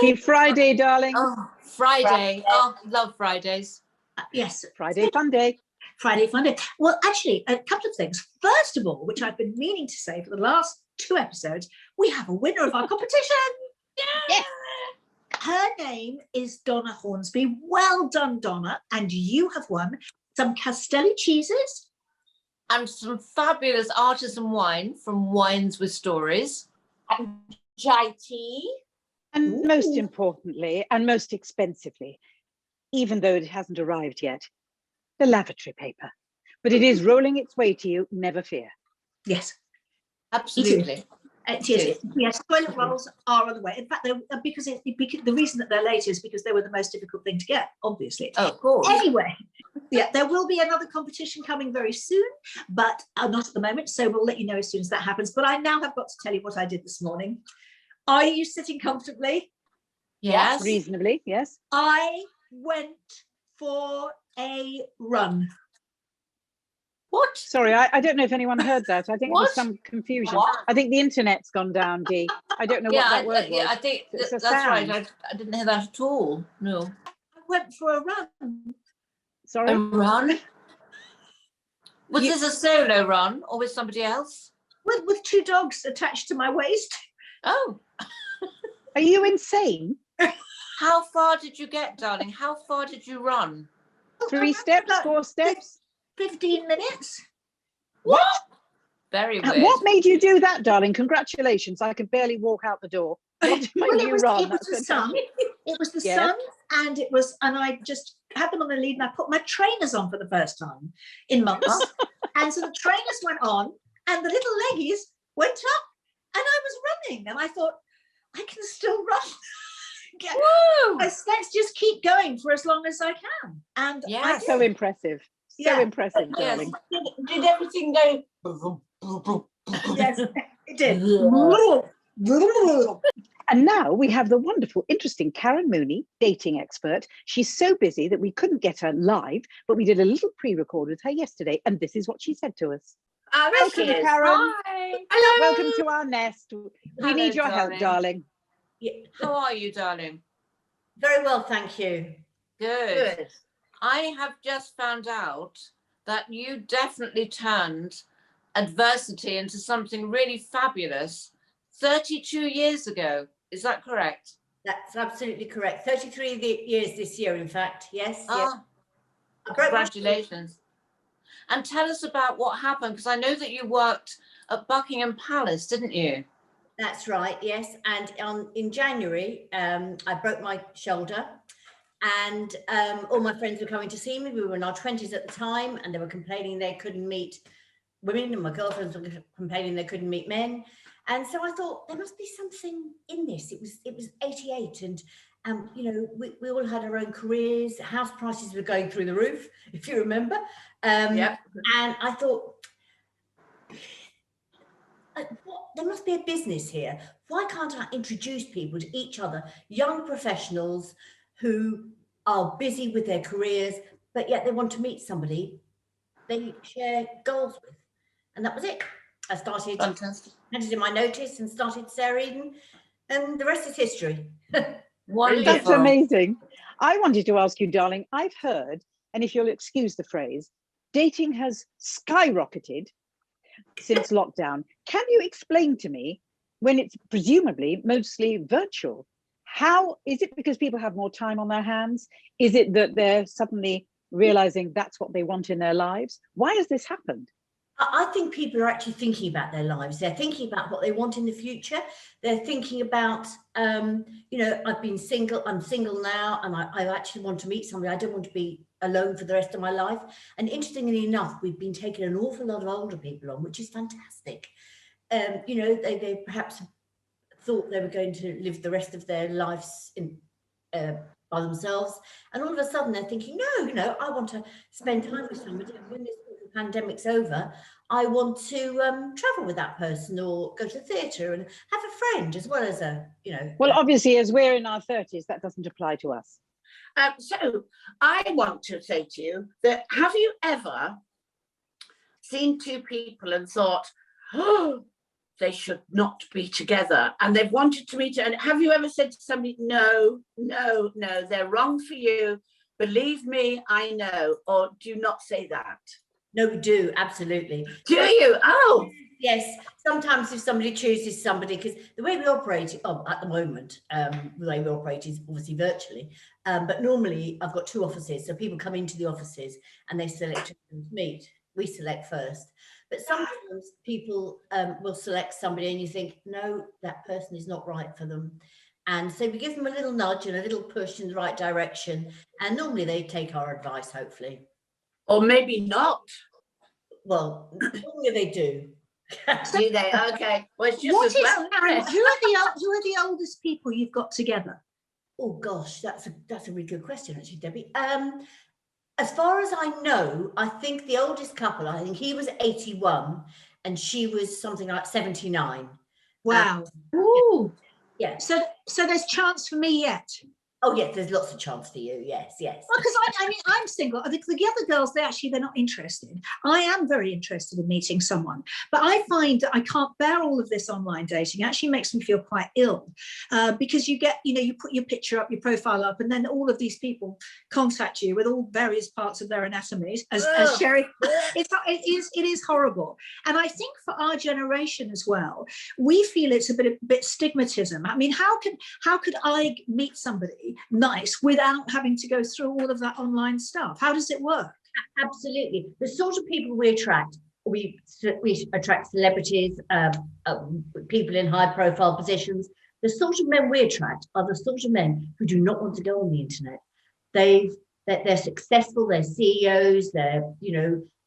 Happy Friday, darling. Oh, Friday. Oh, love Fridays. Yes. Friday fun day. Friday fun day. Well, actually, a couple of things. First of all, which I've been meaning to say for the last 2 episodes, we have a winner of our competition. Yes. Her name is Donna Hornsby. Well done, Donna. And you have won some Castelli cheeses. And some fabulous artisan wine from Wines with Stories. And chai tea. And most importantly, and most expensively, even though it hasn't arrived yet, the lavatory paper. But it is rolling its way to you, never fear. Yes. Absolutely. It is. Yes, toilet rolls are on the way. In fact, because the reason that they're late is because they were the most difficult thing to get, obviously. Oh, of course. Anyway, yeah, there will be another competition coming very soon, but not at the moment. So we'll let you know as soon as that happens. But I now have got to tell you what I did this morning. Are you sitting comfortably? Yes. Reasonably, yes. I went for a run. What? Sorry, I don't know if anyone heard that. I think What? there's some confusion. What? I think the internet's gone down, Dee. I don't know what that word was. Yeah, I think It's a that's right. sound. I didn't hear that at all. No. I went for a run. Sorry? A run? Was this a solo run or with somebody else? With 2 dogs attached to my waist. Oh. Are you insane? How far did you get, darling? How far did you run? 3 steps, 4 steps? 15 minutes. What? Very weird. What made you do that, darling? Congratulations. I can barely walk out the door. What made you run? It was the sun. It was the Yeah. sun, and I just had them on the lead, and I put my trainers on for the first time in months. And so the trainers went on, and the little leggies went up, and I was running, and I thought, I can still run. Woo! Let's just keep going for as long as I can. And Yes. I That's so impressive. So Yeah. impressive, Yes. darling. Did everything go? yes, it did. And now we have the wonderful, interesting Karen Mooney, dating expert. She's so busy that we couldn't get her live, but we did a little pre-record with her yesterday, and this is what she said to us. Welcome, Yes. Karen. Hi. Welcome to our nest. We Hello, need your help, darling. How are you, darling? Very well, thank you. Good. I have just found out that you definitely turned adversity into something really fabulous 32 years ago. Is that correct? That's absolutely correct. 33 years this year, in fact. Yes. Ah, I broke my- congratulations. And tell us about what happened, because I know that you worked at Buckingham Palace, didn't you? That's right. Yes. And in January, I broke my shoulder, and all my friends were coming to see me. We were in our 20s at the time, and they were complaining they couldn't meet women, and my girlfriends were complaining they couldn't meet men. And so I thought there must be something in this. It was 88, and you know, we all had our own careers. House prices were going through the roof, if you remember. Yep. And I thought, there must be a business here. Why can't I introduce people to each other, young professionals who are busy with their careers, but yet they want to meet somebody they share goals with? And that was it. I started, Fantastic. handed in my notice and started Sarah Eden, and the rest is history. Wonderful. That's amazing. I wanted to ask you, darling, I've heard, and if you'll excuse the phrase, dating has skyrocketed since lockdown. Can you explain to me, when it's presumably mostly virtual, how is it? Because people have more time on their hands? Is it that they're suddenly realizing that's what they want in their lives? Why has this happened? I think people are actually thinking about their lives. They're thinking about what they want in the future. They're thinking about, you know, I've been single, I'm single now, and I actually want to meet somebody. I don't want to be alone for the rest of my life. And interestingly enough, we've been taking an awful lot of older people on, which is fantastic. You know, they perhaps thought they were going to live the rest of their lives by themselves. And all of a sudden they're thinking, no, you know, I want to spend time with somebody. And when this pandemic's over, I want to travel with that person, or go to the theatre and have a friend as well as a, you know. Well, obviously, as we're in our 30s, that doesn't apply to us. So I want to say to you that, have you ever seen 2 people and thought, oh, they should not be together, and they've wanted to meet. And have you ever said to somebody, no, no, no, they're wrong for you, believe me, I know? Or do you not say that? No, we do, absolutely. Do you? Oh, yes. Sometimes if somebody chooses somebody, because the way we operate at the moment, the way we operate is obviously virtually, but normally I've got 2 offices, so people come into the offices and they select who to meet. We select first, but sometimes people will select somebody and you think, no, that person is not right for them. And so we give them a little nudge and a little push in the right direction, and normally they take our advice, hopefully. or maybe not. Well, normally they do. Do they? Okay. Well, it's just What as is, well, Karen, isn't it? who are the oldest people you've got together? Oh gosh, that's a really good question, actually, Debbie. As far as I know, I think the oldest couple, I think he was 81 and she was something like 79. Wow. Ooh. Yeah. So there's chance for me yet. Oh yes, there's lots of chance for you. Yes, yes. Well, because I mean, I'm single. The other girls, they're not interested. I am very interested in meeting someone, but I find that I can't bear all of this online dating. It actually makes me feel quite ill, because you get, you put your picture up, your profile up, and then all of these people contact you with all various parts of their anatomies, as Sherry. It is horrible. And I think for our generation as well, we feel it's a bit stigmatism. I mean, how could I meet somebody nice without having to go through all of that online stuff? How does it work? Absolutely. The sort of people we attract celebrities, people in high profile positions. The sort of men we attract are the sort of men who do not want to go on the internet. They're successful, they're CEOs, they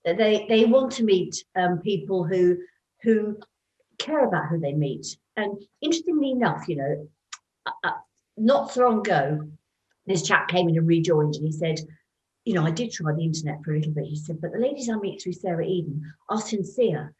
want to meet people who care about who they meet. And interestingly enough, not so long ago, this chap came in and rejoined, and he said, I did try the internet for a little bit. He said, but the ladies I meet through Sarah Eden are sincere.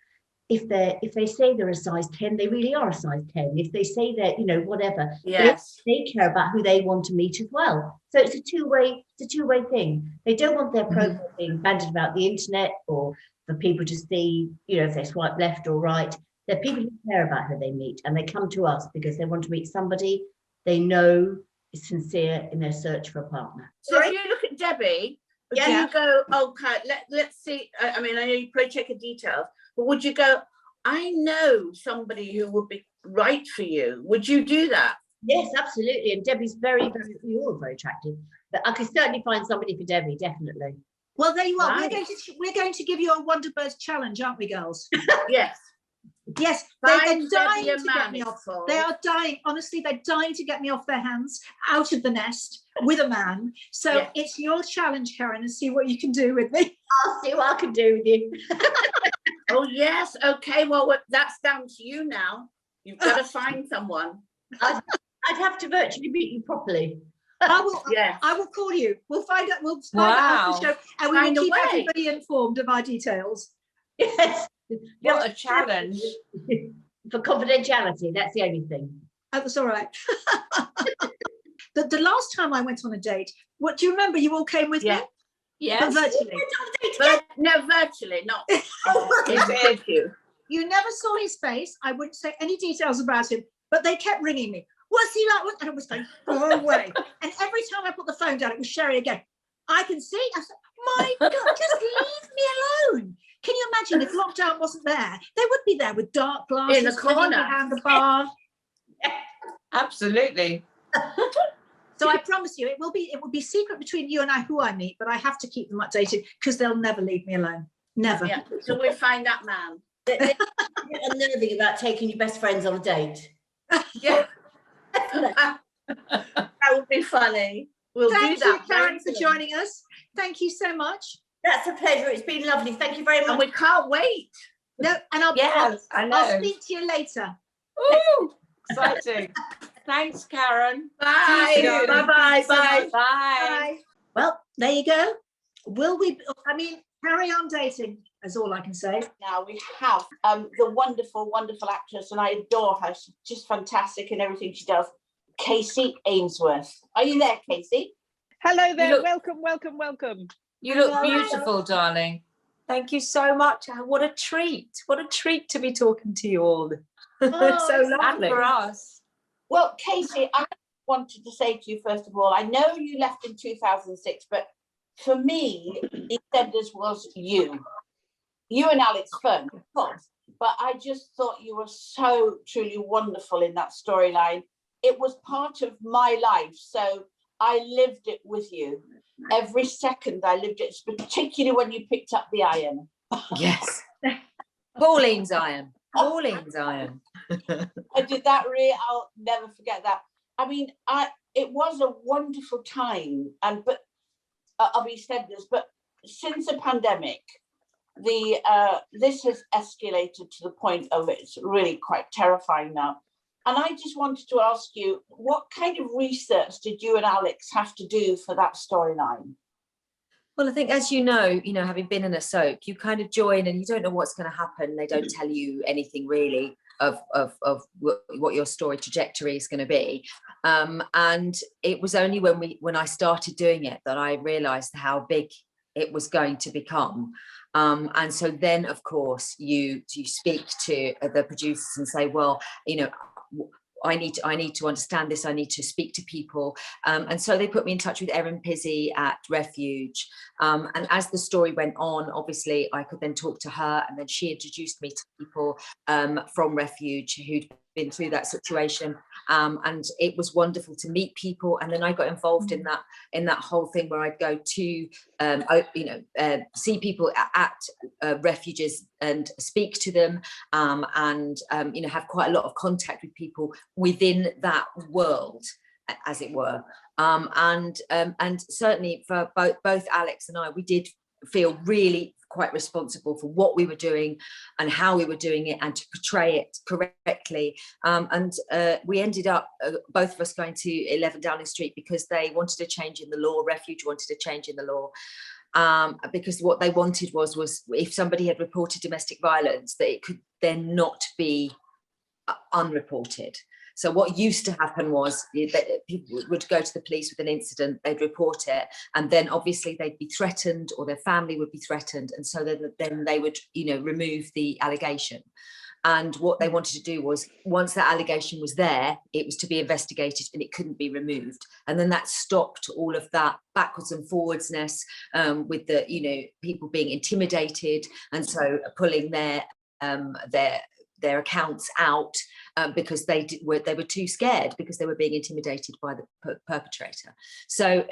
If they say they're a size 10, they really are a size 10. If they say they're, whatever, Yes. they care about who they want to meet as well. So it's a two-way thing. They don't want their profile being bandied about the internet or for people to see, if they swipe left or right. They're people who care about who they meet, and they come to us because they want to meet somebody they know is sincere in their search for a partner. So if you look at Debbie, do you go, okay, let's see, I mean, I know you probably check the details, but would you go, I know somebody who would be right for you? Would you do that? Yes, absolutely. And Debbie's you're all very attractive, but I could certainly find somebody for Debbie, definitely. Well, there you are. Right. We're going to give you a WonderBirds challenge, aren't we, girls? Yes. Yes, they're dying Debbie to a get me man, off. Paul. They are dying. Honestly, they're dying to get me off their hands, out of the nest with a man. So Yes. It's your challenge, Karen, and see what you can do with me. I'll see what I can do with you. Oh, yes. Okay. Well, that's down to you now. You've got to find someone. I'd have to virtually meet you properly. I will. Yes. I will call you. We'll find out. We'll find out after the show, and we Find a will keep way. everybody informed of our details. Yes. What a challenge. For confidentiality, that's the only thing. That's all right. The last time I went on a date, what do you remember? You all came with me? Yes. But virtually. No, virtually, not. Oh, Thank you. You never saw his face. I wouldn't say any details about him, but they kept ringing me. What's he like? And I was going, go away. And every time I put the phone down, it was Sherry again. I can see. I said, my God, just leave me alone. Can you imagine if lockdown wasn't there? They would be there with dark glasses In the corner. behind the bar. Absolutely. So I promise you, it will be secret between you and I who I meet, but I have to keep them updated because they'll never leave me alone. Never. Yeah. So we find that man. They're unnerving about taking your best friends on a date. Yeah. That would be funny. We'll Thank do you, that. Karen, for very soon. joining us. Thank you so much. That's a pleasure. It's been lovely. Thank you very And much. we can't wait. No, and I'll I know. I'll speak to you later. Ooh, exciting. Thanks, Karen. Bye. See you soon. Bye-bye. Bye. Bye. Well, there you go. Carry on dating, is all I can say. Now we have the wonderful, wonderful actress, and I adore her. She's just fantastic in everything she does. Kacey Ainsworth. Are you there, Kacey? Hello there. look- Welcome. You look beautiful, darling. Thank you so much. What a treat. What a treat to be talking to you all. Oh, So it's And lovely. for us. Well, Kacey, I wanted to say to you, first of all, I know you left in 2006, but for me, EastEnders was you. You and Alex Fern, of course. But I just thought you were so truly wonderful in that storyline. It was part of my life. So I lived it with you. Every second I lived it, particularly when you picked up the iron. Yes. Pauline's iron. Pauline's iron. I did that I'll never forget that. I mean, it was a wonderful time, of EastEnders, but since the pandemic, this has escalated to the point of it's really quite terrifying now. And I just wanted to ask you, what kind of research did you and Alex have to do for that storyline? Well, I think, as you know, having been in a soap, you kind of join and you don't know what's going to happen. They don't tell you anything really of what your story trajectory is going to be. And it was only when I started doing it that I realised how big it was going to become. And so then, of course, you speak to the producers and say, well, I need to understand this. I need to speak to people. And so they put me in touch with Erin Pizzey at Refuge. And as the story went on, obviously, I could then talk to her, and then she introduced me to people from Refuge who'd been through that situation. And it was wonderful to meet people. And then I got involved in that whole thing where I'd go to, see people at refuges and speak to them, and have quite a lot of contact with people within that world, as it were. And certainly for both Alex and I, we did feel really quite responsible for what we were doing and how we were doing it, and to portray it correctly. And we ended up, both of us, going to 11 Downing Street because they wanted a change in the law. Refuge wanted a change in the law. Because what they wanted was if somebody had reported domestic violence, that it could then not be unreported. So what used to happen was that people would go to the police with an incident, they'd report it, and then obviously they'd be threatened, or their family would be threatened, and so then they would remove the allegation. And what they wanted to do was, once that allegation was there, it was to be investigated and it couldn't be removed. And then that stopped all of that backwards and forwardsness, with the people being intimidated, and so pulling their accounts out, because they were too scared, because they were being intimidated by the perpetrator. So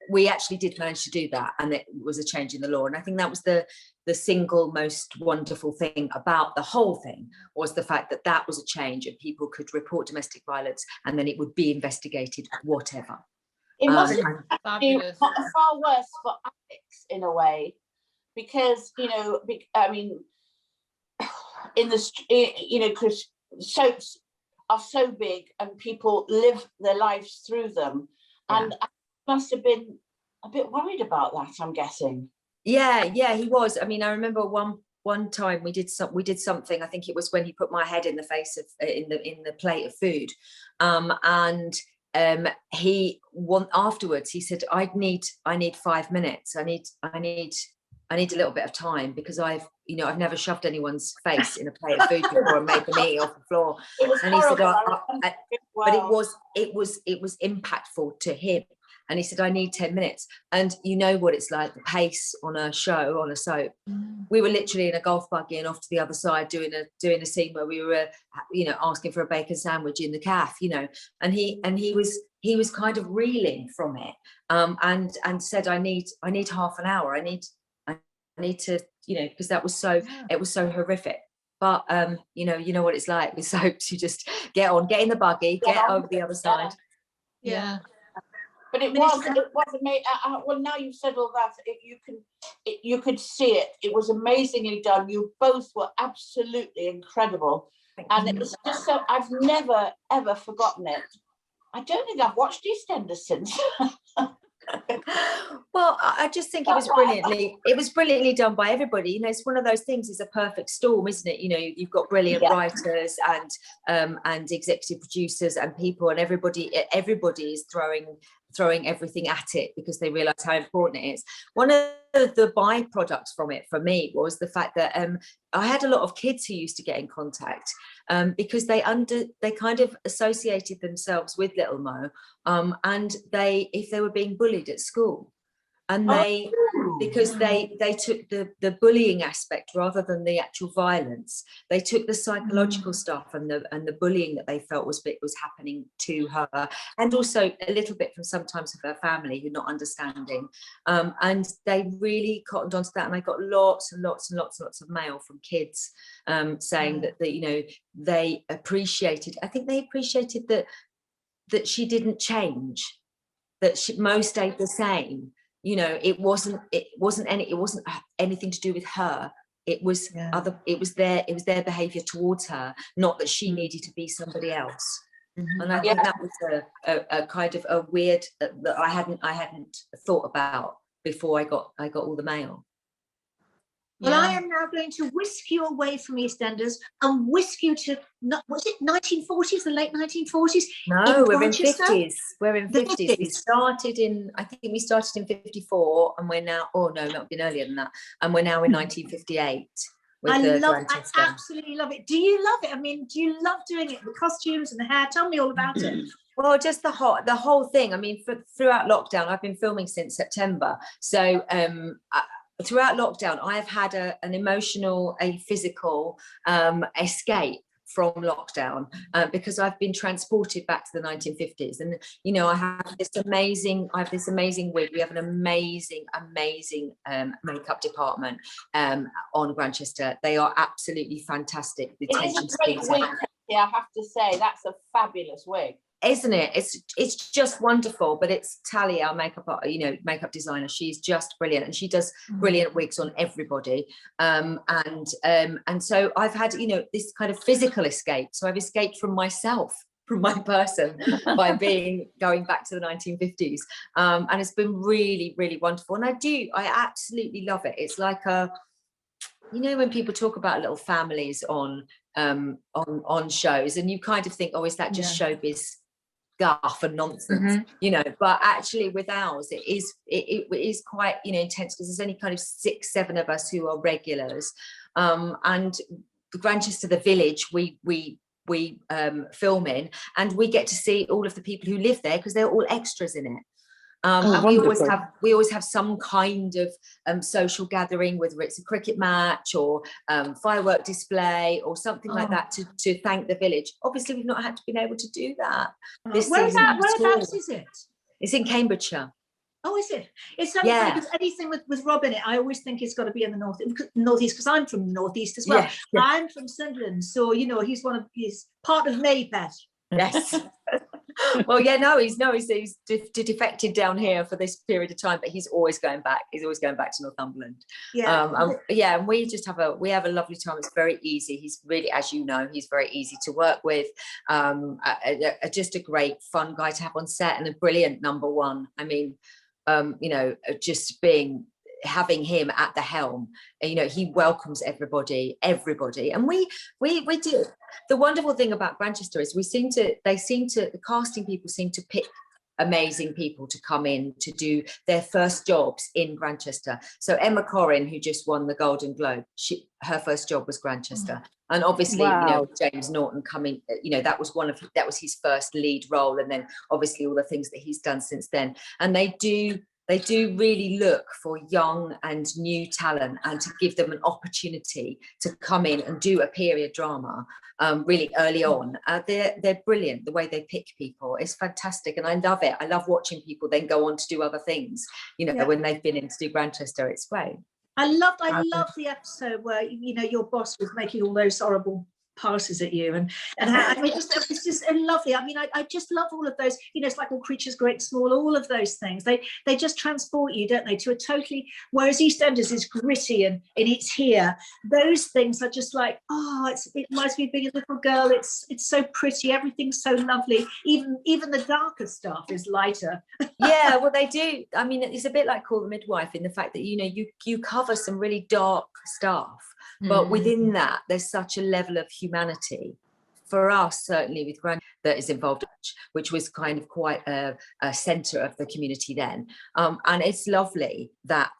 we actually did manage to do that, and it was a change in the law. And I think that was the single most wonderful thing about the whole thing, was the fact that was a change, and people could report domestic violence and then it would be investigated, whatever. It must have been far worse for Alex in a way, because because soaps are so big and people live their lives through them, and I must have been a bit worried about that, I'm guessing. Yeah, he was. I mean, I remember one time we did something. I think it was when he put my head in the face of in the plate of food, and afterwards he said, I need 5 minutes. I need a little bit of time, because I've never shoved anyone's face in a plate of food before and made them eat off the floor. And he said, but it was impactful to him. And he said, I need 10 minutes. And you know what it's like, the pace on a show, on a soap. We were literally in a golf buggy and off to the other side doing a scene where we were, asking for a bacon sandwich in the cafe, and he was kind of reeling from it, and said, I need half an hour. I need to, because it was so horrific. But you know what it's like with soaps. You just get in the buggy, get over the other side. Yeah. But it was amazing. Well, now you've said all that, you could see it. It was amazingly done. You both were absolutely incredible, and it's just so, I've never ever forgotten it. I don't think I've watched EastEnders since. Well, I just think it was brilliantly done by everybody. It's one of those things, it's a perfect storm, isn't it? You've got brilliant writers and executive producers and people, and everybody is throwing throwing everything at it because they realize how important it is. One of the byproducts from it for me was the fact that I had a lot of kids who used to get in contact because they kind of associated themselves with Little Mo, and if they were being bullied at school, and because they took the bullying aspect rather than the actual violence, they took the psychological stuff and the bullying that they felt was happening to her, and also a little bit from sometimes of her family who not understanding, and they really cottoned onto that. And I got lots and lots and lots and lots of mail from kids saying that they appreciated. I think they appreciated that she didn't change, that Mo stayed the same. It wasn't anything to do with her. It was it was their behavior towards her, not that she needed to be somebody else. And I think that was a kind of a weird that I hadn't thought about before I got all the mail. Well, I am now going to whisk you away from Eastenders and whisk you to, was it 1940s, the late 1940s? No, we're in 50s. We're in 50s. We started in 54, and we're now, it might have been earlier than that. And we're now in 1958. I absolutely love it. Do you love it? I mean, do you love doing it? The costumes and the hair? Tell me all about it. Well, just the whole thing. I mean, throughout lockdown, I've been filming since September. So, throughout lockdown, I have had an emotional, a physical escape from lockdown because I've been transported back to the 1950s. And I have this amazing wig. We have an amazing makeup department on Grantchester. They are absolutely fantastic. The attention to detail. I have to say that's a fabulous wig. Isn't it? It's just wonderful. But it's Tally, our makeup designer. She's just brilliant, and she does brilliant wigs on everybody. And so I've had this kind of physical escape. So I've escaped from myself, from my person, by going back to the 1950s. And it's been really, really wonderful. And I absolutely love it. It's like when people talk about little families on shows, and you kind of think, is that just showbiz guff and nonsense, but actually with ours it is quite intense, because there's only kind of 6-7 of us who are regulars, and the Grantchester, the village we film in, and we get to see all of the people who live there because they're all extras in it. And we always have some kind of social gathering, whether it's a cricket match or firework display or something like that to thank the village. Obviously, we've not been able to do that. Whereabouts is it? It's in Cambridgeshire. Oh, is it? It's so funny because anything with Rob in it, I always think it's got to be in the northeast, because I'm from the northeast as well. Yes. I'm from Sunderland, so he's part of Maypeth. Yes. Well, he's defected down here for this period of time, but he's always going back. He's always going back to Northumberland. And we just have a lovely time. It's very easy. He's really, as you know, he's very easy to work with. Just a great fun guy to have on set, and a brilliant number one. I mean, having him at the helm, he welcomes everybody, and we do. The wonderful thing about Grantchester is the casting people seem to pick amazing people to come in to do their first jobs in Grantchester. So Emma Corrin, who just won the Golden Globe, her first job was Grantchester. And obviously, James Norton coming, that was his first lead role, and then obviously all the things that he's done since then. And they do really look for young and new talent, and to give them an opportunity to come in and do a period drama really early on. They're brilliant. The way they pick people is fantastic, and I love it. I love watching people then go on to do other things, when they've been in to do Grantchester. It's great. I love the episode where your boss was making all those horrible passes at you, and I mean, it's just lovely. I mean, I just love all of those. It's like All Creatures Great and Small. All of those things, they just transport you, don't they, to a totally. Whereas EastEnders is gritty and it's here. Those things are just like, it reminds me of being a little girl. It's so pretty. Everything's so lovely. Even the darker stuff is lighter. Yeah, well, they do. I mean, it's a bit like Call the Midwife in the fact that you cover some really dark stuff, but within that there's such a level of humanity for us, certainly with Grand that is involved, which was kind of quite a centre of the community then. And it's lovely that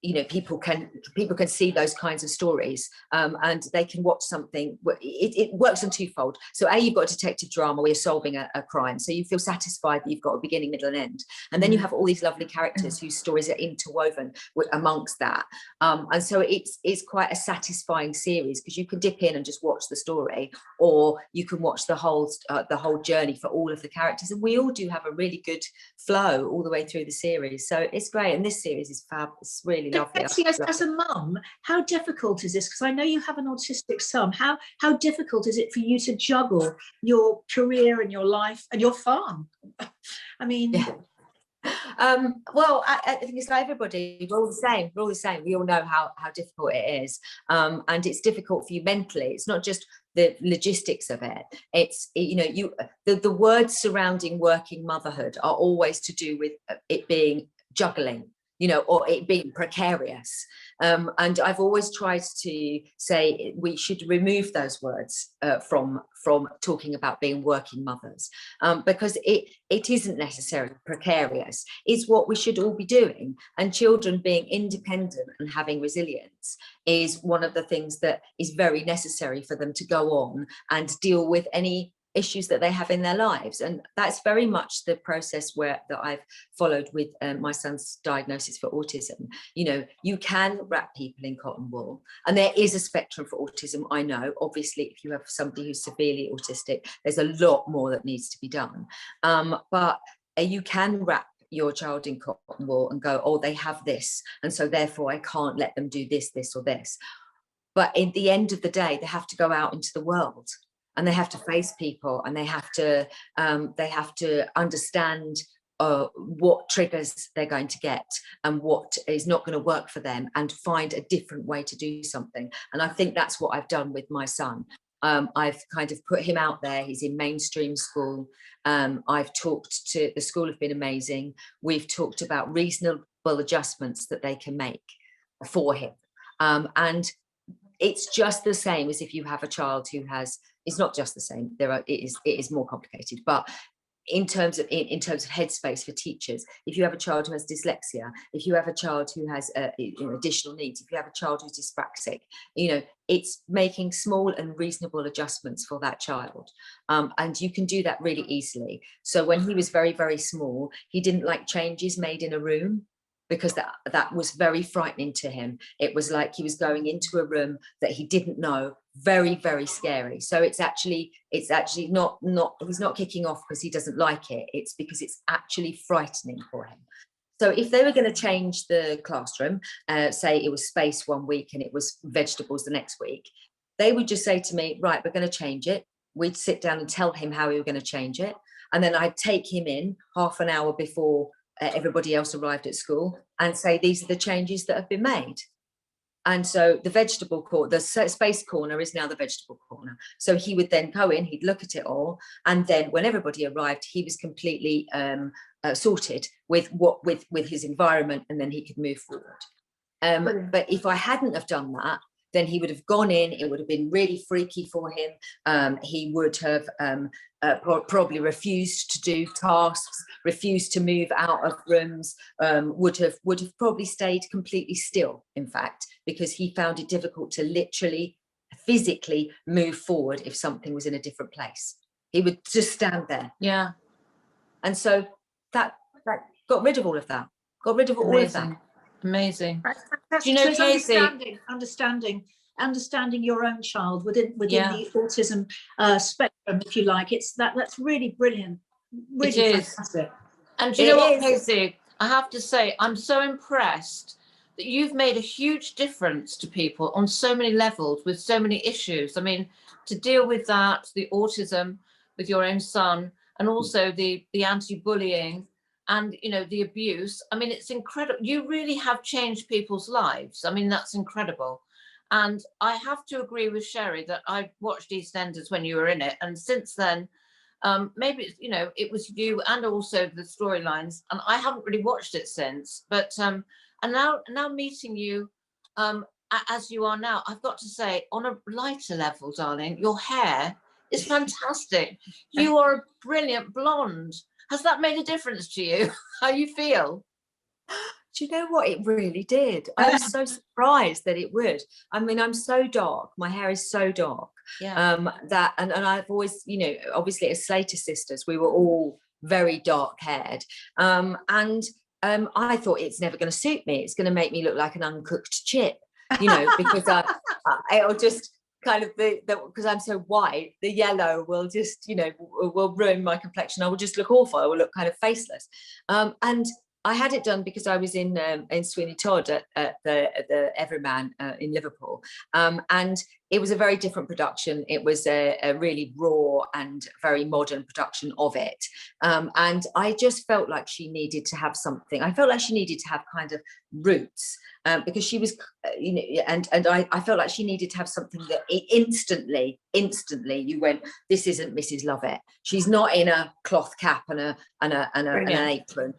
you know, people can see those kinds of stories, and they can watch something. It works on twofold. So you've got a detective drama where you're solving a crime, so you feel satisfied that you've got a beginning, middle and end, and then you have all these lovely characters whose stories are interwoven amongst that, and so it's quite a satisfying series, because you can dip in and just watch the story, or you can watch the whole journey for all of the characters, and we all do have a really good flow all the way through the series. So it's great, and this series is fab. It's really lovely. Kacey, as a mum, how difficult is this? Because I know you have an autistic son. How difficult is it for you to juggle your career and your life and your farm? I mean, yeah. Well, I think it's like everybody. We're all the same. We all know how difficult it is, and it's difficult for you mentally. It's not just the logistics of it. It's, you know, the words surrounding working motherhood are always to do with it being juggling, you know, or it being precarious. And I've always tried to say we should remove those words from talking about being working mothers, because it isn't necessarily precarious. It's what we should all be doing. And children being independent and having resilience is one of the things that is very necessary for them to go on and deal with any issues that they have in their lives. And that's very much the process that I've followed with my son's diagnosis for autism. You know, you can wrap people in cotton wool, and there is a spectrum for autism. I know, obviously, if you have somebody who's severely autistic, there's a lot more that needs to be done. But you can wrap your child in cotton wool and go, oh, they have this, and so therefore I can't let them do this, this or this. But at the end of the day, they have to go out into the world, and they have to face people, and they have to understand what triggers they're going to get and what is not going to work for them, and find a different way to do something. And I think that's what I've done with my son. I've kind of put him out there. He's in mainstream school. I've talked to the school, have been amazing. We've talked about reasonable adjustments that they can make for him. And it's just the same as if you have a child who has, it's not just the same. It is more complicated, but in terms of headspace for teachers, if you have a child who has dyslexia, if you have a child who has additional needs, if you have a child who's dyspraxic, you know, it's making small and reasonable adjustments for that child, and you can do that really easily. So when he was very, very small, he didn't like changes made in a room, because that was very frightening to him. It was like he was going into a room that he didn't know. Very, very scary. So it's actually not he's not kicking off because he doesn't like it. It's because it's actually frightening for him. So if they were going to change the classroom, say it was space one week and it was vegetables the next week, they would just say to me, right, we're going to change it. We'd sit down and tell him how we were going to change it, and then I'd take him in half an hour before everybody else arrived at school and say, these are the changes that have been made. And so the vegetable corner, the space corner is now the vegetable corner. So he would then go in, he'd look at it all, and then when everybody arrived, he was completely sorted with his environment, and then he could move forward. But if I hadn't have done that, then he would have gone in, it would have been really freaky for him. He would have probably refused to do tasks, refused to move out of rooms, would have probably stayed completely still, in fact, because he found it difficult to literally, physically move forward if something was in a different place. He would just stand there. Yeah. And so that got rid of all of that. Got rid of all of that. Amazing. Do you know, Kacey, understanding your own child within the autism spectrum, if you like, that's really brilliant. Really fantastic. And do you know what, Kacey? I have to say, I'm so impressed that you've made a huge difference to people on so many levels with so many issues. I mean, to deal with that, the autism with your own son, and also the anti-bullying, and, you know, the abuse. I mean, it's incredible. You really have changed people's lives. I mean, that's incredible. And I have to agree with Sherry that I watched EastEnders when you were in it. And since then, maybe, you know, it was you and also the storylines. And I haven't really watched it since. But and now meeting you as you are now, I've got to say, on a lighter level, darling, your hair is fantastic. You are a brilliant blonde. Has that made a difference to you? How you feel? Do you know what? It really did. I was so surprised that it would. I mean, I'm so dark. My hair is so dark. Yeah. That and I've always, you know, obviously as Slater sisters, we were all very dark haired. I thought it's never going to suit me. It's going to make me look like an uncooked chip, you know, because it'll just kind of because I'm so white, the yellow will just, you know, will ruin my complexion. I will just look awful. I will look kind of faceless. And I had it done because I was in Sweeney Todd at the Everyman in Liverpool, and it was a very different production. It was a really raw and very modern production of it, and I just felt like she needed to have something. I felt like she needed to have kind of roots, because she was, you know, and I felt like she needed to have something that instantly you went, this isn't Mrs. Lovett. She's not in a cloth cap and an apron,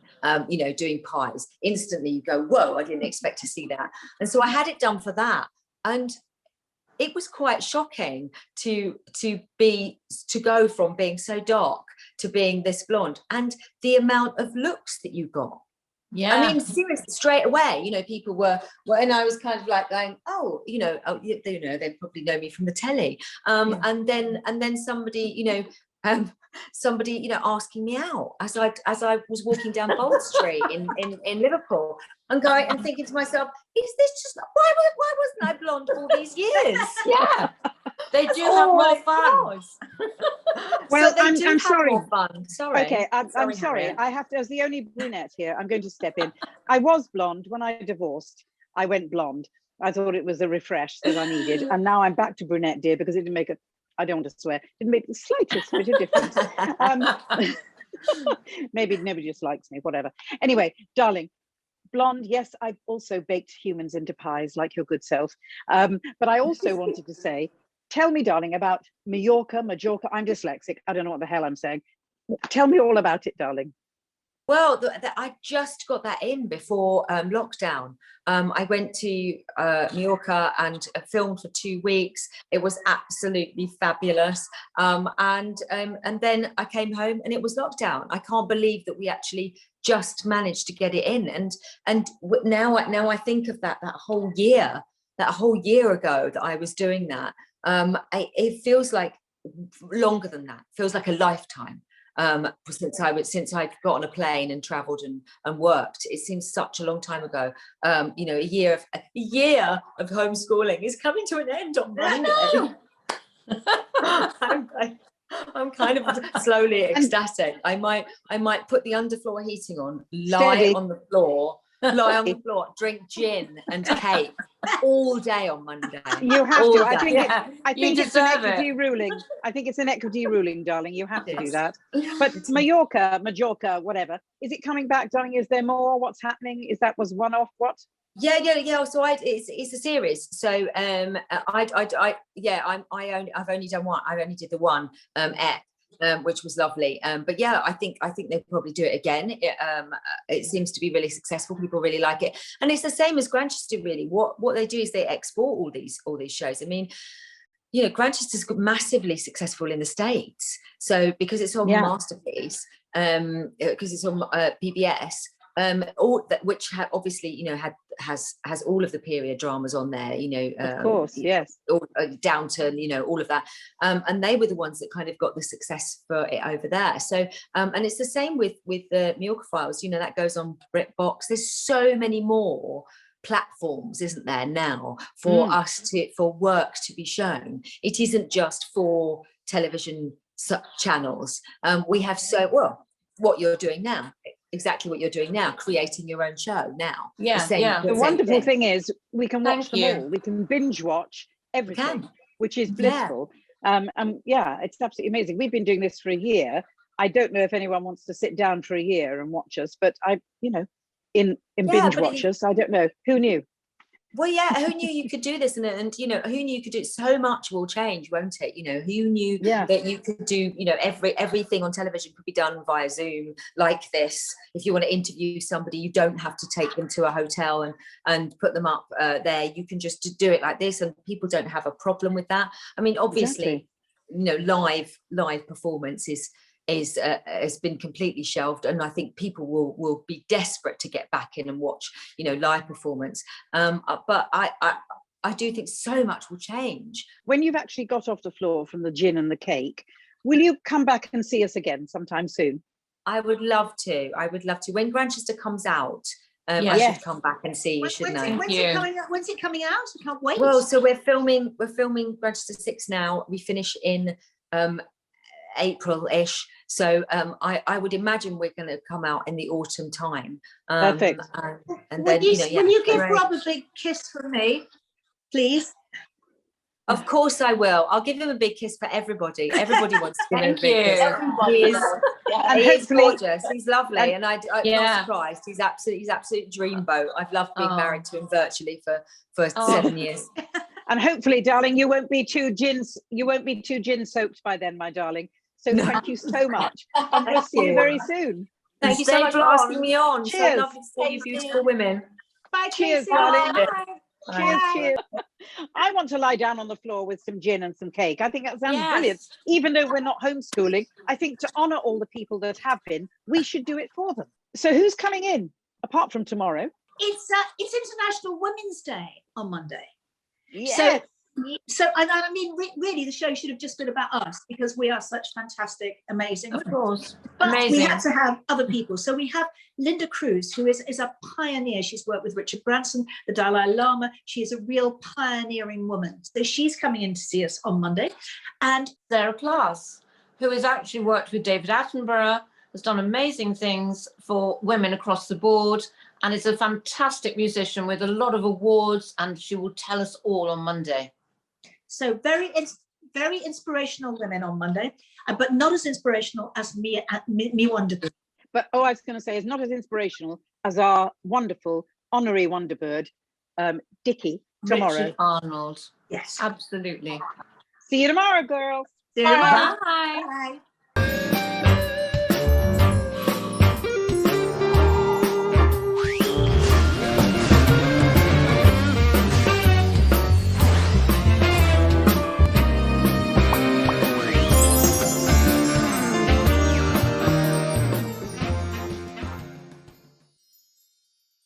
you know, doing pies. Instantly you go, whoa, I didn't expect to see that. And so I had it done for that, and it was quite shocking to go from being so dark to being this blonde, and the amount of looks that you got. Yeah. I mean, seriously, straight away, you know, people were, and I was kind of like going, oh, you know, they probably know me from the telly. And then somebody, you know, asking me out as I was walking down Bold Street in Liverpool, and going and thinking to myself, is this just, why wasn't I blonde all these years? Yeah. They do have more fun. Well, So I'm sorry. More fun. Sorry. Okay, I'm sorry. Harriet. I have to, as the only brunette here, I'm going to step in. I was blonde when I divorced. I went blonde. I thought it was a refresh that I needed, and now I'm back to brunette, dear, because it didn't make I don't want to swear, didn't make the slightest bit of difference. Maybe nobody just likes me, whatever. Anyway, darling, blonde, yes, I've also baked humans into pies like your good self. But I also wanted to say, tell me, darling, about Majorca. I'm dyslexic. I don't know what the hell I'm saying. Tell me all about it, darling. Well, I just got that in before lockdown. I went to Mallorca and filmed for 2 weeks. It was absolutely fabulous. And then I came home and it was lockdown. I can't believe that we actually just managed to get it in. And now I think of that whole year ago that I was doing that. It feels like longer than that. It feels like a lifetime. Since I've got on a plane and travelled and worked, it seems such a long time ago. You know, a year of homeschooling is coming to an end on Monday. I'm kind of slowly ecstatic. I might put the underfloor heating on, lie on the floor, drink gin and cake all day on Monday. You have all to. Day. I think it's an equity ruling. I think it's an equity ruling, darling. You have to do that. But Majorca, whatever. Is it coming back, darling? Is there more? What's happening? Was one off? What? Yeah. So it's a series. So I've only done one. I only did the one which was lovely. But yeah, I think they'll probably do it again. It seems to be really successful. People really like it, and it's the same as Grantchester. Really, what they do is they export all these shows. I mean, you know, Grantchester's massively successful in the States. So because it's on Masterpiece, because it's on PBS. All that, which obviously, you know, has all of the period dramas on there, you know, of course, yes, Downton, you know, all of that, and they were the ones that kind of got the success for it over there. So, and it's the same with the Mallorca Files, you know, that goes on BritBox. There's so many more platforms, isn't there, now for for work to be shown. It isn't just for television channels. We have what you're doing now. Exactly what you're doing now, creating your own show now. The wonderful thing is we can watch them all. We can binge watch everything, which is blissful. It's absolutely amazing. We've been doing this for a year. I don't know if anyone wants to sit down for a year and watch us, but in binge watch us. I don't know. Who knew? Well, yeah, who knew you could do this? And you know, who knew you could do it? So much will change, won't it? You know, who knew that you could do, you know, everything on television could be done via Zoom like this. If you want to interview somebody, you don't have to take them to a hotel and put them up there. You can just do it like this, and people don't have a problem with that. I mean, obviously, live performance is has been completely shelved, and I think people will be desperate to get back in and watch live performance. But I do think so much will change. When you've actually got off the floor from the gin and the cake, will you come back and see us again sometime soon? I would love to. When Grantchester comes out, I Yes. should come back and see you, shouldn't I? When's it coming out? When's it coming out? I can't wait. Well, so we're filming Grantchester 6 now. We finish in April-ish. So I would imagine we're going to come out in the autumn time. Perfect. And will then, you give great. Rob a big kiss from me, please? Of course I will. I'll give him a big kiss for everybody. Everybody wants to give him a Thank big kiss. you. He is, And he is hopefully- gorgeous. He's lovely, and I'm Yeah. not surprised. He's absolute dreamboat. I've loved being Oh. married to him virtually for Oh. 7 years. And hopefully, darling, you won't be too gin soaked by then, my darling. So No. thank you so much. And we'll see you very soon. Thank you so Stay much for blonde. asking me on. Cheers. So lovely to see you beautiful women. Bye, Cheers, Kacey. darling. Bye. Cheers, Bye. cheers. I want to lie down on the floor with some gin and some cake. I think that sounds Yes. brilliant. Even though we're not homeschooling, I think to honour all the people that have been, we should do it for them. So who's coming in, apart from tomorrow? It's International Women's Day on Monday. Yes. So I mean, really, the show should have just been about us because we are such fantastic, amazing Of women. course. But we Amazing. had to have other people. So we have Linda Cruz, who is a pioneer. She's worked with Richard Branson, the Dalai Lama. She is a real pioneering woman. So she's coming in to see us on Monday. And Sarah Klaas, who has actually worked with David Attenborough, has done amazing things for women across the board, and is a fantastic musician with a lot of awards, and she will tell us all on Monday. so very inspirational women on Monday, but not as inspirational as me WonderBird. But I was going to say, it's not as inspirational as our wonderful honorary WonderBird, Dickie, tomorrow. Richard Arnold. Yes. Absolutely. See you tomorrow, girls. See you tomorrow. Bye. Bye.